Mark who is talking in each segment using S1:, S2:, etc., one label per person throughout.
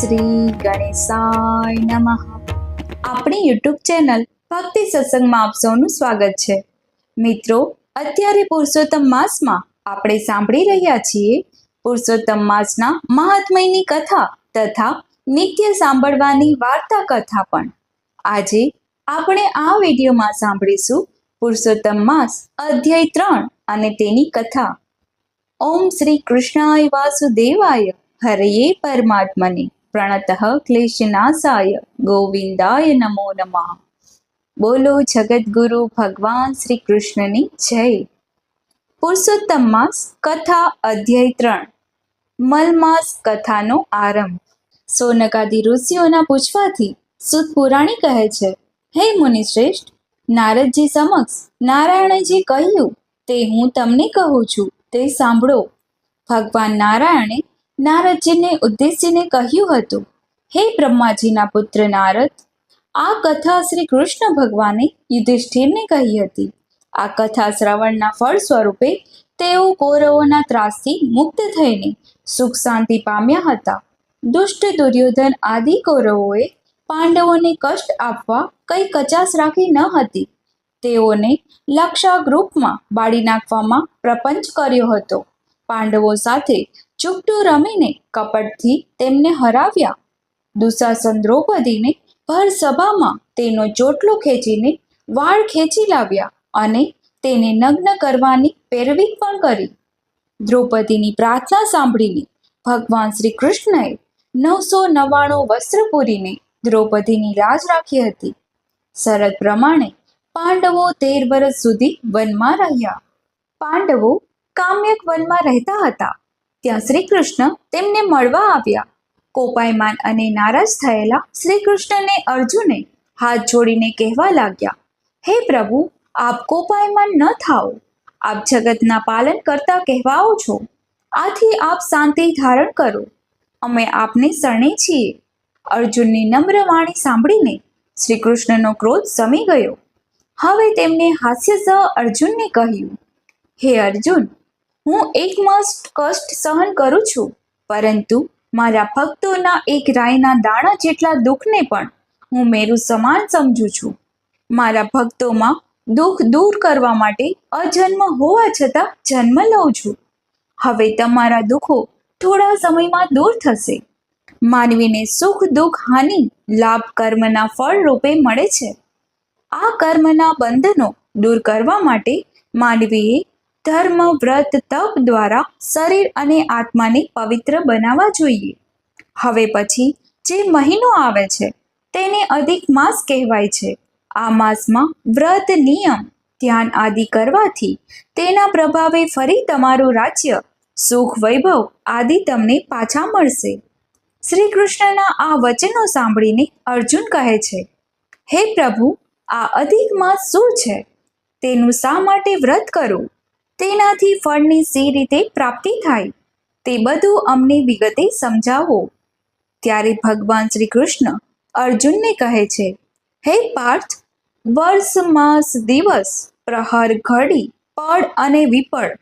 S1: શ્રી ગણેશાય નમઃ. આપણી YouTube channel ભક્તિ સત્સંગમાં આપ સૌનું સ્વાગત છે. મિત્રો, અત્યારે પુરુષોત્તમ માસમાં આપણે સાંભળી રહ્યા છીએ પુરુષોત્તમ માસના મહાત્મ્યની કથા તથા નિત્ય સાંભળવાની વાર્તા કથા પણ. આજે આપણે આ વિડીયોમાં સાંભળીશું પુરુષોત્તમ માસ અધ્યાય 3 અને તેની કથા. ઓમ શ્રી કૃષ્ણાય વાસુદેવાય હરયે પરમાત્મને પ્રણતઃ ક્લેશનાશાય ગોવિંદાય નમો નમઃ. બોલો જગતગુરુ ભગવાન શ્રી કૃષ્ણની જય. પુરુષોત્તમ માસ કથા અધ્યાય 3. મલમાસ કથાનો આરંભ. સોનકાદી ઋષિઓના પૂછવાથી સુત પુરાણી કહે છે, હે મુનિશ્રેષ્ઠ, નારદજી સમક્ષ નારાયણે જે કહ્યું તે હું તમને કહું છું, તે સાંભળો. ભગવાન નારાયણે નારદજીને ઉદ્દેશીને કહ્યું હતું, હે બ્રહ્માજીના પુત્ર નારદ, આ કથા શ્રી કૃષ્ણ ભગવાને યુધિષ્ઠિરને કહી હતી. આ કથા શ્રવણના ફળ સ્વરૂપે તેઓ કૌરવોના ત્રાસથી મુક્ત થઈને સુખ શાંતિ પામ્યા હતા. દુષ્ટ દુર્યોધન આદિ કૌરવોએ પાંડવોને કષ્ટ આપવા કઈ કચાશ રાખી ન હતી. તેઓને લક્ષાગ્રુપમાં બાળી નાખવામાં પ્રપંચ કર્યો હતો. પાંડવો સાથે ચૂપટું રમીને કપટથી તેમને હરાવ્યા. દુશાસન દ્રૌપદીને ભર સભામાં તેનો ચોટલો ખેંચીને વાળ ખેંચી લાવ્યા અને તેને નગ્ન કરવાની પેરવી પણ કરી. દ્રૌપદીની પ્રાર્થના સાંભળીને ભગવાન શ્રી કૃષ્ણએ 999 વસ્ત્ર પૂરીને દ્રૌપદીની લાજ રાખી હતી. શરત પ્રમાણે પાંડવો 13 વર્ષ સુધી વનમાં રહ્યા. પાંડવો કામ્યક વનમાં રહેતા હતા. ત્યાં શ્રી કૃષ્ણ તેમને મળવા આવ્યા. કોપાયમાન અને નારાજ થયેલા શ્રી કૃષ્ણને અર્જુને હાથ જોડીને કહેવા લાગ્યા, હે પ્રભુ, આપ કોપાયમાન ન થાઓ. આપ જગતના પાલન કરતા કહેવાઓ છો. આથી આપ શાંતિ ધારણ કરો. અમે આપને શરણે છીએ. અર્જુનની નમ્ર વાણી સાંભળીને શ્રી કૃષ્ણનો ક્રોધ શમી ગયો. હવે તેમને હાસ્યસહ અર્જુનને કહ્યું, હે અર્જુન, હું 1 માસ કષ્ટ સહન કરું છું, પરંતુ મારા ભક્તોના એક રાઈના દાણા જેટલા દુઃખને પણ હું મેરુ સમાન સમજું છું. મારા ભક્તોમાં દુઃખ દૂર કરવા માટે અજન્મ હોવા છતાં જન્મ લઉં છું. હવે તમારા દુઃખો થોડા સમયમાં દૂર થશે. માનવીને સુખ દુઃખ હાનિ લાભ કર્મના ફળ રૂપે મળે છે. આ કર્મના બંધનો દૂર કરવા માટે માનવીએ ધર્મ વ્રત તપ દ્વારા શરીર અને આત્માને પવિત્ર બનાવવા જોઈએ. હવે પછી જે મહિનો આવે છે તેને અધિક માસ કહેવાય છે. આ માસમાં વ્રત નિયમ ધ્યાન આદિ કરવાથી તેના પ્રભાવે ફરી તમારું રાજ્ય સુખ વૈભવ આદિ તમને પાછા મળશે. શ્રી કૃષ્ણના આ વચનો સાંભળીને અર્જુન કહે છે, હે પ્રભુ, આ અધિક માસ શું છે? તેનું શા માટે વ્રત કરું? તેનાથી ફળની સી રીતે પ્રાપ્તિ થાય? તે બધું અમને વિગતે સમજાવો. ત્યારે ભગવાન શ્રી કૃષ્ણ અર્જુનને કહે છે, હે પાર્થ, વર્ષ માસ દિવસ પ્રહર ઘડી પળ અને વિપળ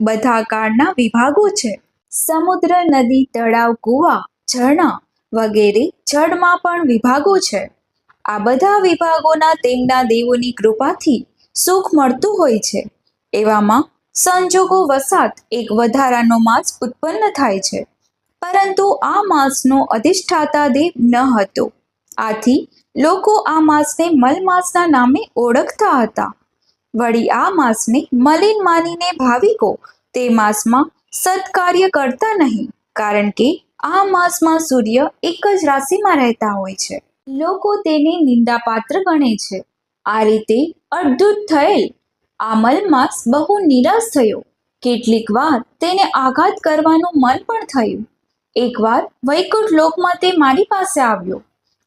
S1: બધા કાળના વિભાગો છે. સમુદ્ર નદી તળાવ કૂવા ઝરણા વગેરે જળમાં પણ વિભાગો છે. આ બધા વિભાગોના તેમના દેવોની કૃપાથી સુખ મળતું હોય છે. એવામાં સંજોગો વસાત એક વધારાનો માસ ઉત્પન્ન થાય છે, પરંતુ આ માસનો અધિષ્ઠાતા દેવ ન હતો. આથી લોકો આ માસને મલમાસના નામે ઓળખતા હતા. વળી આ માસને મલિન માનીને ભાવિકો તે માસમાં સત્કાર્ય કરતા નહીં, કારણ કે આ માસમાં સૂર્ય એક જ રાશિમાં રહેતા હોય છે. લોકો તેને નિંદાપાત્ર ગણે છે. આ રીતે અદ્ભુત થયેલ આ મલમાસ બહુ નિરાશ થયો. કેટલીક વાર તેને આઘાત કરવાનું મન પણ થયું. એકવાર વૈકુંઠ લોકમાં તે મારી પાસે આવ્યો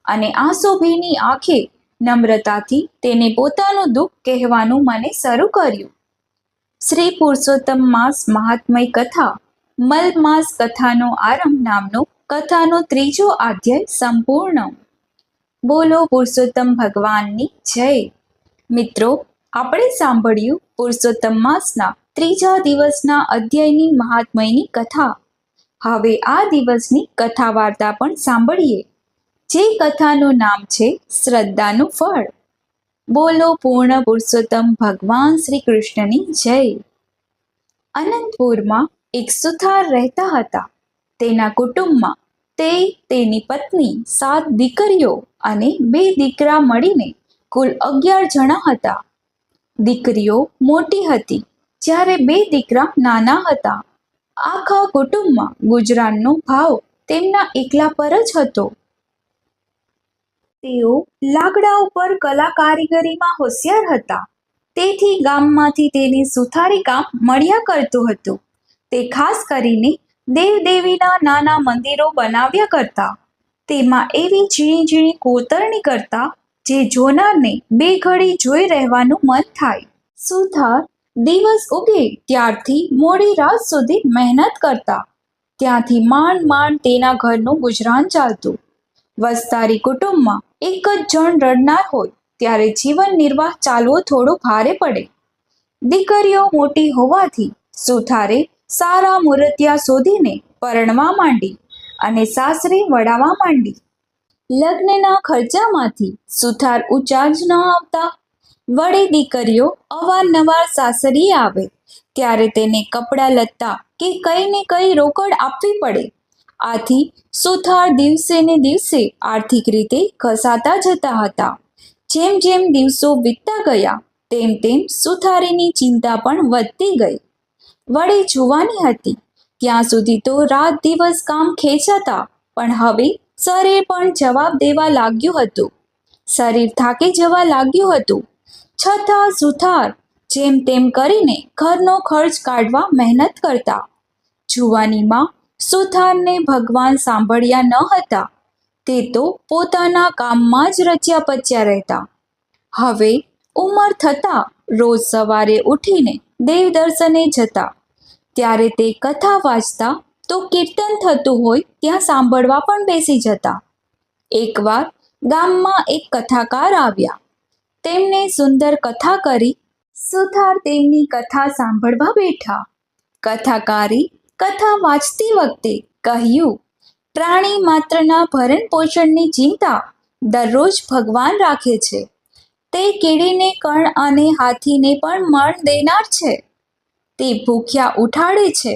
S1: અને આંસુભીની આંખે નમ્રતાથી તેને પોતાનું દુઃખ કહેવાનું મને શરૂ કર્યું. શ્રી પુરુષોત્તમ માસ મહાત્મય કથા મલમાસ કથાનો આરંભ નામનો કથાનો 3જો અધ્યાય સંપૂર્ણ. બોલો પુરુષોત્તમ ભગવાનની જય. મિત્રો, આપણે સાંભળ્યું પુરુષોત્તમ માસના 3જા દિવસના અધ્યાયની મહાત્મયની કથા. હવે આ દિવસની કથા વાર્તા પણ સાંભળીએ, જે કથાનું નામ છે શ્રદ્ધાનું ફળ. બોલો પૂર્ણ પુરુષોત્તમ ભગવાન શ્રી કૃષ્ણની જય. અનંતપુરમાં એક સુથાર રહેતા હતા. તેના કુટુંબમાં તેની પત્ની, 7 દીકરીઓ અને 2 દીકરા મળીને કુલ 11 જણા હતા. દીકરીઓ મોટી હતી જ્યારે 2 દીકરા નાના હતા. આખા કુટુંબમાં ગુજરાનનો ભાવ તેમના એકલા પર જ હતો. તેઓ લાકડા ઉપર કલા કારીગરીમાં હોશિયાર હતા. તેથી ગામમાંથી તેની સુથારી કામ મળ્યા કરતું હતું. તે ખાસ કરીને દેવદેવીના નાના મંદિરો બનાવ્યા કરતા. તેમાં એવી ઝીણી ઝીણી કોતરણી કરતા જે જોનારને 2 ઘડી જોઈ રહેવાનું મન થાય. સુથાર દિવસ ઉગે ત્યારથી મોડી રાત સુધી મહેનત કરતા. ત્યાંથી માંડ માંડ તેના ઘરનું ગુજરાન ચાલતું. વસ્તારી કુટુંબમાં એક જ જણ રડનાર હોય ત્યારે જીવન નિર્વાહ ચાલવો થોડો ભારે પડે. દીકરીઓ મોટી હોવાથી સુથારે સારા મૂર્તિયા શોધીને પરણવા માંડી અને સાસરે વળાવવા માંડી. લગ્નના ખર્ચામાંથી સુથાર ઊંચા જ ન આવતા. વડે દીકરીઓ અવારનવાર સાસરી આવે ત્યારે તેને કપડાં લત્તા કે કંઈ ને કંઈ રોકડ આપવી પડે. આથી સુથાર દિવસે ને દિવસે આર્થિક રીતે ઘસાતા જતા હતા. જેમ જેમ દિવસો વીતતા ગયા તેમ તેમ સુથારીની ચિંતા પણ વધતી ગઈ. વડે જુવાની હતી ત્યાં સુધી તો રાત દિવસ કામ ખેંચાતા, પણ હવે શરીર પણ જવાબ દેવા લાગ્યું હતું. શરીર થાકી જવા લાગ્યું હતું. છતાં સુથાર જેમ તેમ કરીને ઘરનો ખર્ચ કાઢવા મહેનત કરતા. જુવાનીમાં સુથારને ભગવાન સાંભળ્યા ન હતા. તે તો પોતાના કામમાં જ રચ્યા પચ્યા રહેતા. હવે ઉંમર થતાં રોજ સવારે ઉઠીને દેવ દર્શને જતા. ત્યારે તે કથા વાંચતા તો કીર્તન થતું હોય ત્યાં સાંભળવા પણ બેસી જતા. એકવાર ગામમાં એક કથાકાર આવ્યા. તેમણે સુંદર કથા કરી. સુથાર તેમની કથા સાંભળવા બેઠા. કથાકારે કથા વાંચતી વખતે કહ્યું, પ્રાણી માત્રના ભરણ પોષણની ચિંતા દરરોજ ભગવાન રાખે છે. તે કીડીને કણ અને હાથીને પણ મળ દેનાર છે. તે ભૂખ્યા ઉઠાડે છે,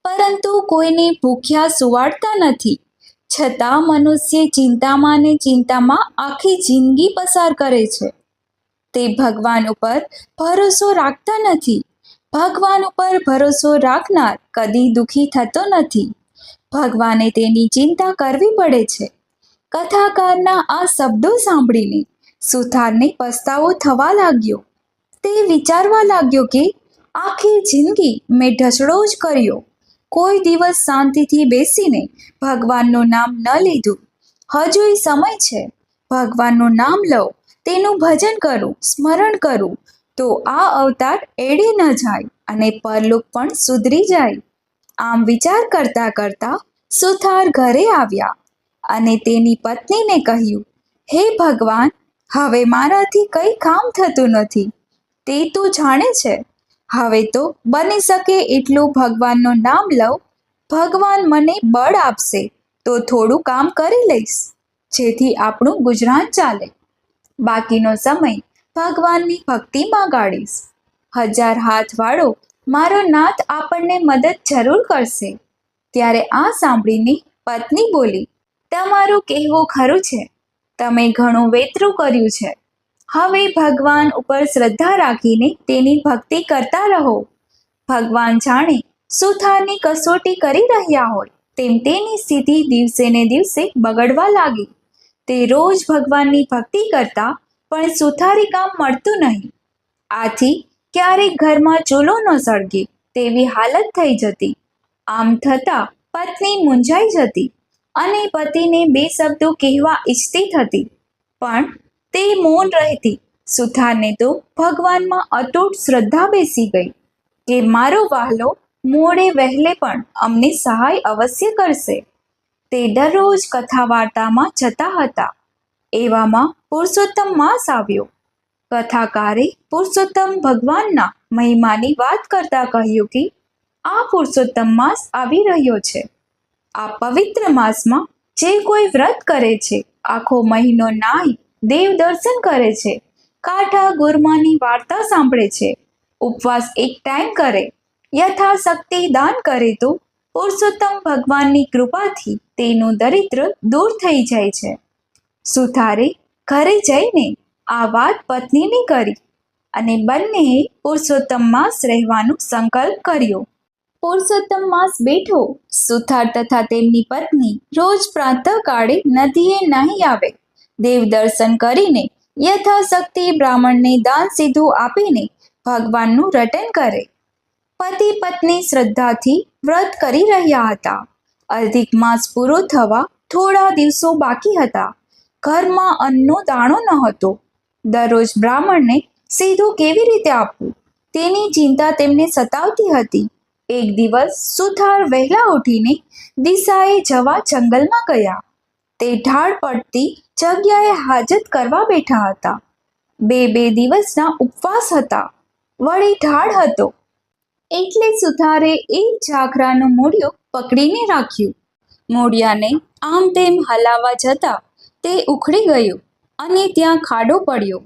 S1: પરંતુ કોઈને ભૂખ્યા સુવાડતા નથી. છતાં મનુષ્ય ચિંતામાં ને ચિંતામાં આખી જિંદગી પસાર કરે છે. તે ભગવાન ઉપર ભરોસો રાખતા નથી. ભગવાન ઉપર ભરોસો રાખનાર કદી દુઃખી થતો નથી. ભગવાને તેની ચિંતા કરવી પડે છે. કથાકારના આ શબ્દો સાંભળીને સુથારને પસ્તાવો થવા લાગ્યો. તે વિચારવા લાગ્યો કે આખી જિંદગી મેં ઢસડો જ કર્યો. કોઈ દિવસ શાંતિથી બેસીને ભગવાનનું નામ ન લીધું. હજુય સમય છે. ભગવાનનું નામ લઉં, તેનું ભજન કરું, સ્મરણ કરું, તો આ અવતાર એળે ન જાય અને પરલોક પણ સુધરી જાય. આમ વિચાર કરતા કરતા સુથાર ઘરે આવ્યા અને તેની પત્નીને કહ્યું, હે ભગવાન, હવે મારાથી કંઈ કામ થતું નથી. તે તો જાણે છે. હવે તો બની શકે એટલું ભગવાનનું નામ લઉં. ભગવાન મને બળ આપશે તો થોડું કામ કરી લઈશ, જેથી આપણું ગુજરાન ચાલે. બાકીનો સમય ભગવાનની ભક્તિમાં ગાળીશ. 1000 હાથવાળો મારો નાથ આપણને મદદ જરૂર કરશે. ત્યારે આ સાંભળીને પત્ની બોલી, તમારું કહેવું ખરું છે. તમે ઘણું વેતરું કર્યું છે. હવે ભગવાન ઉપર શ્રદ્ધા રાખીને તેની ભક્તિ કરતા રહો. ભગવાન જાણે સુથારની કસોટી કરી રહ્યા હોય તેમ તેની સ્થિતિ દિવસે ને દિવસે બગડવા લાગી. તે રોજ ભગવાનની ભક્તિ કરતા, પણ સુથારી કામ મળતું નહીં. આથી ક્યારેક ઘરમાં ચૂલો ન સળગે તેવી હાલત થઈ જતી. આમ થતાં પત્ની મૂંઝાઈ જતી અને પતિને 2 શબ્દો કહેવા ઈચ્છતી થતી, પણ તે મૌન રહેતી. સુથારને તો ભગવાનમાં અતૂટ શ્રદ્ધા બેસી ગઈ કે મારો વહાલો મોડે વહેલે પણ અમને સહાય અવશ્ય કરશે. તે દરરોજ કથા વાર્તામાં જતા હતા. એવામાં પુરુષોત્તમ માસ આવ્યો. કથાકારે પુરુષોત્તમ ભગવાનના મહિમાની વાત કરતા કહ્યું કે આ પુરુષોત્તમ માસ આવી રહ્યો છે. આ પવિત્ર માસમાં જે કોઈ વ્રત કરે છે, આખો મહિનો નાહી દેવ દર્શન કરે છે, કાઠા ગુરમાની વાર્તા સાંભળે છે, ઉપવાસ એક ટાઈમ કરે, યથાશક્તિ દાન કરે તો પુરુષોત્તમ ભગવાનની કૃપાથી તેનું દરિદ્ર દૂર થઈ જાય છે. સુથારે ઘરે જઈને આ વાત પત્નીને કરી અને બંનેએ પુરુષોત્તમ માસ રહેવાનો સંકલ્પ કર્યો. પુરુષોત્તમ માસ બેઠો. સુથાર તથા તેમની પત્ની રોજ પ્રાતઃકાળે નદીએ નાહી આવે, દેવ દર્શન કરીને યથાશક્તિ બ્રાહ્મણને દાન સીધું આપીને ભગવાનનું રટન કરે. પતિ પત્ની શ્રદ્ધાથી વ્રત કરી રહ્યા હતા. અધિક માસ પૂરો થવા થોડા દિવસો બાકી હતા. ઘરમાં અન્નનો દાણો ન હતો. દરરોજ બ્રાહ્મણને સીધું કેવી રીતે આપવું તેની ચિંતા તેમને સતાવતી હતી. એક દિવસ સુથાર વહેલા ઉઠીને દિશાએ જવા જંગલમાં ગયા. તે ઢાળ પડતી જગ્યાએ હાજત કરવા બેઠા હતા. બે દિવસના ઉપવાસ હતા, વળી ઢાળ હતો એટલે સુથારે એક ઝાખરાનું મૂળિયું પકડીને રાખ્યું. મૂળિયાને આમ તેમ હલાવવા જતા તે ઉખડી ગયું અને ત્યાં ખાડો પડ્યો.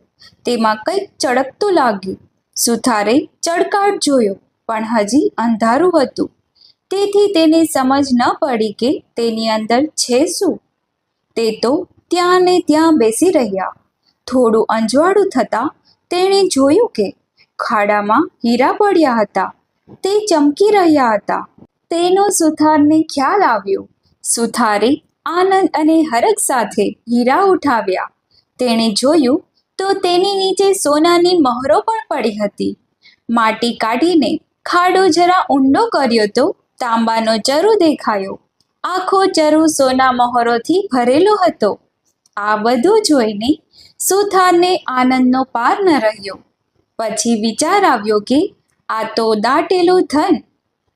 S1: તેમાં કંઈક ચળકતું લાગ્યું. સુથારે ચળકાટ જોયો, પણ હજી અંધારું હતું, તેથી તેને સમજ ન પડી કે તેની અંદર છે શું. તે તો ત્યાં ને ત્યાં બેસી રહ્યા. થોડું અંજવાળું થતાં તેણે જોયું કે ખાડામાં હીરા પડ્યા હતા. તે ચમકી રહ્યા હતા. તેનો સુથારને ખ્યાલ આવ્યો. સુથારે આનંદ અને હરખ સાથે હીરા ઉઠાવ્યા. તેણે જોયું તો તેની નીચે સોનાની મહોરો પણ પડી હતી. માટી કાઢીને ખાડો જરા ઊંડો કર્યો તો તાંબાનો ચરુ દેખાયો. આખો ચરુ સોના મહોરોથી ભરેલો હતો. આ બધું જોઈને સુથારને આનંદનો પાર ન રહ્યો. પછી વિચાર આવ્યો કે આ તો દાટેલું ધન,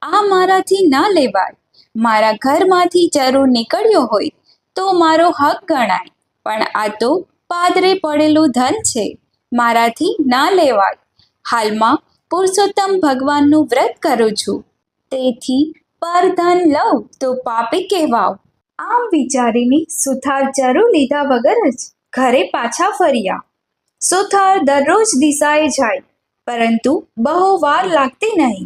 S1: આ મારાથી ના લેવાય. મારા ઘરમાંથી ચરુ નીકળ્યો હોય તો મારો હક ગણાય, પણ આ તો પાદરે પડેલું ધન છે, મારાથી ના લેવાય. હાલમાં પુરુષોત્તમ ભગવાનનું વ્રત કરું છું, તેથી પરધન લઉં તો પાપી કહેવાવ. આમ વિચારીને સુથાર ચરુ લીધા વગર જ ઘરે પાછા ફર્યા. સુથાર દરરોજ દિશાએ જાય, પરંતુ બહુ વાર લાગતી નહીં.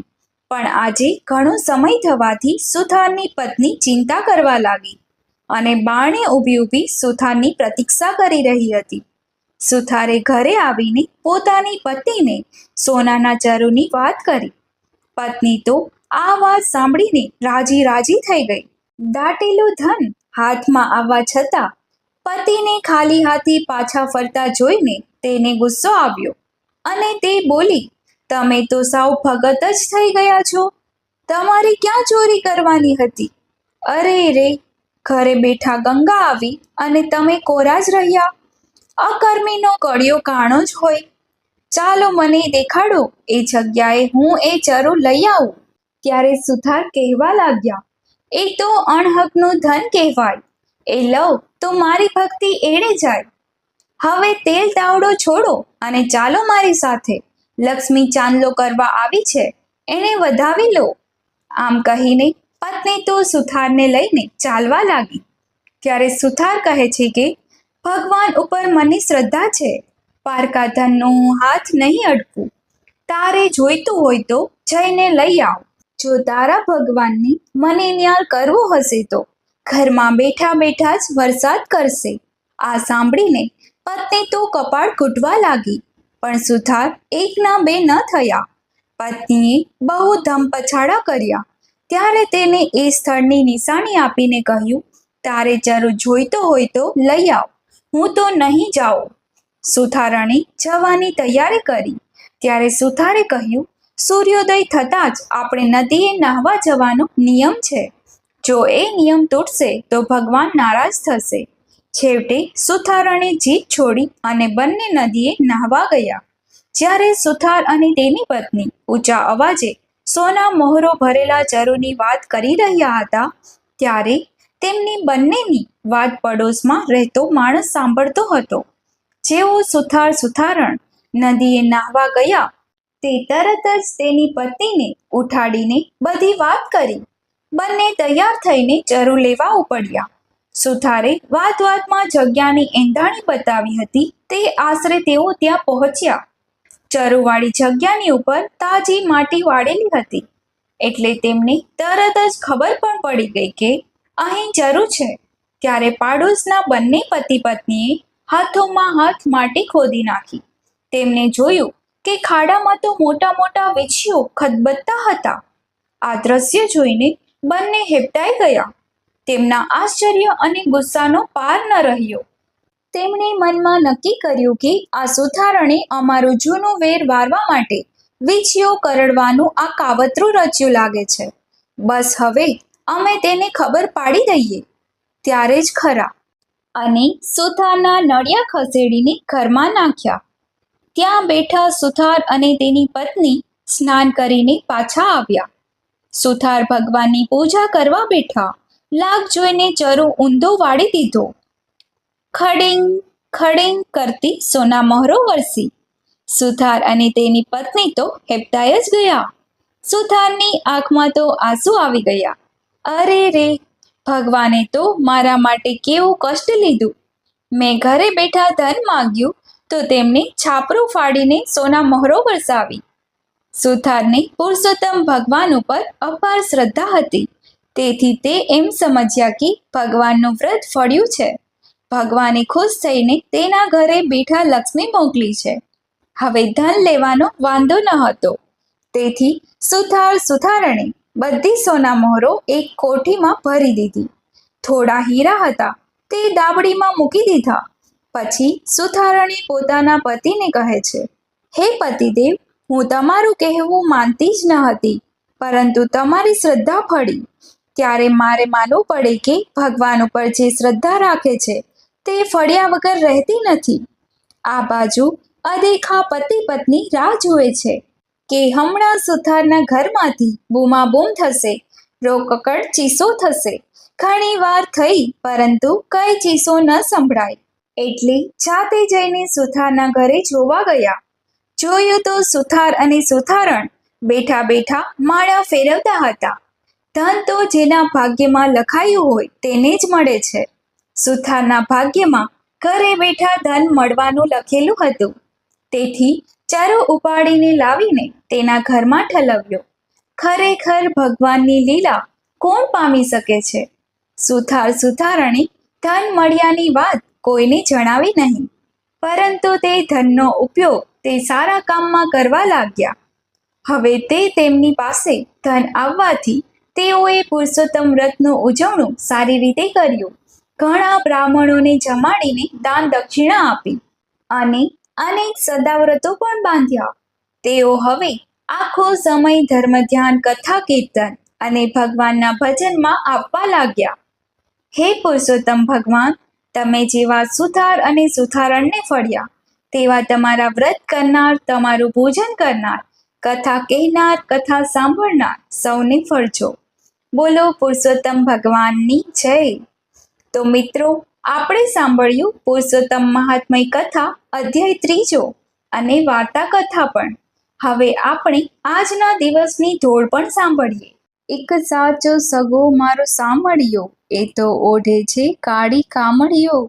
S1: પણ આજે ઘણો સમય થવાથી સુથારની પત્ની ચિંતા કરવા લાગી અને બારણે ઊભી સુથારની પ્રતીક્ષા કરી રહી હતી. સુથારે ઘરે આવીને પોતાની પત્નીને સોનાના ચરુની વાત કરી. પત્ની તો આ વાત સાંભળીને રાજી થઈ ગઈ. દાટેલું ધન હાથમાં આવવા છતાં પતિને ખાલી હાથી પાછા ફરતા જોઈને તેને ગુસ્સો આવ્યો અને તે બોલી, તમે તો સાવ ભગત જ થઈ ગયા છો. તમારે ક્યાં ચોરી કરવાની હતી? અરે રે, ઘરે બેઠા ગંગા આવી અને તમે કોરા જ રહ્યા. અકર્મીનો કડિયો કાણો જ હોય. ચાલો મને દેખાડો એ જગ્યાએ હું એ ચરુ લઈ આવું. ત્યારે સુથાર કહેવા લાગ્યા, એ તો અણહકનું ધન કહેવાય. એ લઉં તો મારી ભક્તિ એળે જાય. હવે તેલ તાવડો છોડો અને ચાલો મારી સાથે. લક્ષ્મી ચાંદલો કરવા આવી છે, એને વધાવી લો. આમ કહીને પત્ની તો સુથારને લઈને ચાલવા લાગી. ત્યારે સુથાર કહે છે કે ભગવાન ઉપર મને શ્રદ્ધા છે, પારકા ધનનો હું હાથ નહીં અડકું. તારે જોઈતું હોય તો જઈને લઈ આવ. જો તારા ભગવાનને મને ન્યાલ કરવો હશે તો ઘરમાં બેઠા બેઠા જ વરસાદ કરશે. આ સાંભળીને પત્ની તો કપાળ ઘૂંટવા લાગી, પણ સુથાર એકના બે ન થયા. પત્નીએ બહુ ધમપછાડા કર્યા. ત્યારે તેને એ સ્થળની નિશાની આપીને કહ્યું, તારે ચરુ જોઈતો હોય તો લઈ આવ, હું તો નહીં જાઉં. સુથારણે જવાની તૈયારી કરી. ત્યારે સુથારે કહ્યું, સૂર્યોદય થતાં જ આપણે નદીએ નાહવા જવાનો નિયમ છે. જો એ નિયમ તૂટશે તો ભગવાન નારાજ થશે. છેવટે સુથારણે જીદ છોડી અને બંને નદીએ નાહવા ગયા. જ્યારે સુથાર અને તેની પત્ની ઊંચા અવાજે સોના મહોરો ભરેલા ચરુની વાત કરી રહ્યા હતા, ત્યારે તેમની બંનેની વાત પડોશમાં રહેતો માણસ સાંભળતો હતો. જેવો સુથારણ નદીએ નાહવા ગયા, તે તરત જ તેની પત્નીને ઉઠાડીને બધી વાત કરી. બંને તૈયાર થઈને ચરુ લેવા ઉપડ્યા. સુથારે વાત વાતમાં જગ્યાની એંધાણી બતાવી હતી તે આશરે તેઓ ત્યાં પહોંચ્યા. ચરુવાળી જગ્યાની ઉપર તાજી માટી વાળેલી હતી એટલે તેમને તરત જ ખબર પણ પડી ગઈ કે અહીં ચરુ છે. ત્યારે પાડોશના બંને પતિ પત્નીએ હાથોમાં હાથ માટી ખોદી નાખી. તેમને જોયું કે ખાડામાં તો મોટા મોટા વીછીઓ ખદબદતા હતા. આ દ્રશ્ય જોઈને બંને હેબતાઈ ગયા. તેમના આશ્ચર્ય અને ગુસ્સાનો પાર ન રહ્યો. તેમણે મનમાં નક્કી કર્યું કે આ સુથારણે અમારું જૂનું વેર વારવા માટે વીછીઓ કરડવાનું આ કાવતરું રચ્યું લાગે છે. બસ હવે અમે તેને ખબર પાડી દઈએ ત્યારે જ ખરા. અને સુથારના નળિયા ખસેડીને ઘરમાં નાખ્યા. ત્યાં બેઠા સુથાર અને તેની પત્ની સ્નાન કરીને પાછા આવ્યા. સુથાર ભગવાનની પૂજા કરવા બેઠા. લાગ જોઈને ચરુ ઊંધો વાળી દીધો. ખડિંગ ખડિંગ કરતી સોના મહોરો વરસી. સુથાર અને તેની પત્ની તો હેબતાઈ જ ગયા. સુથારની આંખમાં તો આંસુ આવી ગયા. અરે રે, ભગવાને તો મારા માટે કેવું કષ્ટ લીધું. મેં ઘરે બેઠા ધન માગ્યું તો તેમને છાપરું ફાડીને સોના મહોરો વરસાવી. સુથારને પુરુષોત્તમ ભગવાન ઉપર અપાર શ્રદ્ધા હતી. તેથી તે એમ સમજ્યા કે ભગવાનનું વ્રત ફળ્યું છે. ભગવાને ખુશ થઈને તેના ઘરે બેઠા લક્ષ્મી મોકલી છે. હવે ધન લેવાનો વાંધો ન હતો. તેથી સુથારણે બધી સોના મહોરો એક કોઠીમાં ભરી દીધી. થોડા હીરા હતા તે દાબડીમાં મૂકી દીધા. પછી સુથારણી પોતાના પતિને કહે છે, હે પતિદેવ, હું તમારું કહેવું માનતી જ ન હતી, પરંતુ તમારી શ્રદ્ધા ફળી. ત્યારે મારે માનવું પડે કે ભગવાન ઉપર જે શ્રદ્ધા રાખે છે તે ફળ્યા વગર રહેતી નથી. આ બાજુ અદેખા પતિ પત્ની રાહ જુએ છે કે હમણાં સુથારના ઘરમાંથી બૂમાબૂમ થશે, રોકકડ ચીસો થશે. ઘણી વાર થઈ પરંતુ કઈ ચીસો ન સંભળાય એટલે જાતે જઈને સુથારના ઘરે જોવા ગયા. જોયું તો સુથાર અને સુથારણ બેઠા બેઠા માળા ફેરવતા હતા. ધન તો જેના ભાગ્યમાં લખાયું હોય તેને જ મળે છે. સુથારના ભાગ્યમાં ઘરે બેઠા ધન મળવાનું લખેલું હતું. તેથી ચરુ ઉપાડીને લાવીને તેના ઘરમાં ઠલવ્યો. ખરેખર ભગવાનની લીલા કોણ પામી શકે છે? સુથારણે ધન મળ્યાની વાત કોઈને જણાવી નહીં, પરંતુ તે ધનનો ઉપયોગ તે સારા કામમાં કરવા લાગ્યા. હવે તેમની પાસે ધન આવવાથી તેઓએ પુરુષોત્તમ વ્રતનું ઉજવણું સારી રીતે કર્યું. ઘણા બ્રાહ્મણોને જમાડીને દાન દક્ષિણા આપી અને અનેક સદાવ્રતો પણ બાંધ્યા. તેઓ હવે આખો સમય ધર્મ ધ્યાન, કથા કીર્તન અને ભગવાનના ભજનમાં આપવા લાગ્યા. હે પુરુષોત્તમ ભગવાન, તમે જેવા સુથાર અને સુથારણને ફળ્યા તેવા તમારા વ્રત કરનાર, તમારું પૂજન કરનાર, કથા કહેનાર, કથા સાંભળનાર સૌને ફળજો. બોલો પુરુષોત્તમ ભગવાનની જય. તો મિત્રો, આપણે સાંભળ્યું પુરુષોત્તમ મહાત્મય કથા અધ્યાય 3 અને વાર્તા કથા પણ. હવે આપણે આજના દિવસની ધોળ પણ સાંભળીએ. એક સાચો સગો મારો સાંભળ્યો, એ તો ઓઢે છે કાળી કામળિયો.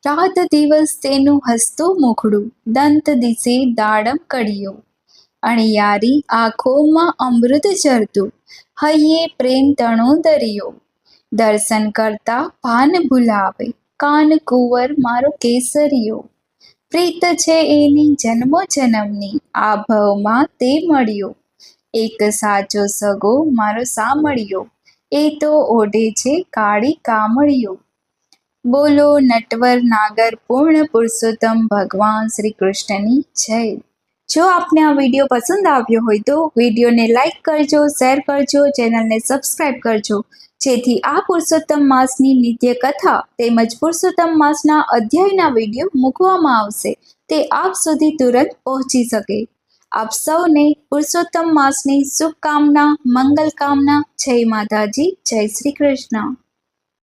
S1: રાત દિવસ તેનું હસતું મુખડું, દંત દિશે દાડમ કડિયો. અણિયારી આંખોમાં અમૃત ઝરતું, હૈયે પ્રેમ તણો દરિયો. દર્શન કરતા ભાન ભૂલાવે, કાન કુંવર મારો કેસરિયો. પ્રીત છે એની જન્મો જન્મની, આ ભવમાં તે મળ્યો. એક સાચો સગો મારો સાંભળ્યો, એ તો ઓઢે છે કાળી કામળિયો. બોલો નટવર નાગર પૂર્ણ પુરુષોત્તમ ભગવાન શ્રી કૃષ્ણની જય. જો આપને આ વિડીયો પસંદ આવ્યો હોય તો વિડીયોને લાઈક કરજો, શેર કરજો, ચેનલને સબસ્ક્રાઈબ કરજો, જેથી આ પુરુષોત્તમ માસની નિત્ય કથા તેમજ પુરુષોત્તમ માસના અધ્યાયના વિડીયો મૂકવામાં આવશે તે આપ સુધી તુરંત પહોંચી શકે. આપ સૌને પુરુષોત્તમ માસની શુભકામના, મંગલ કામના. જય માતાજી, જય શ્રી કૃષ્ણ.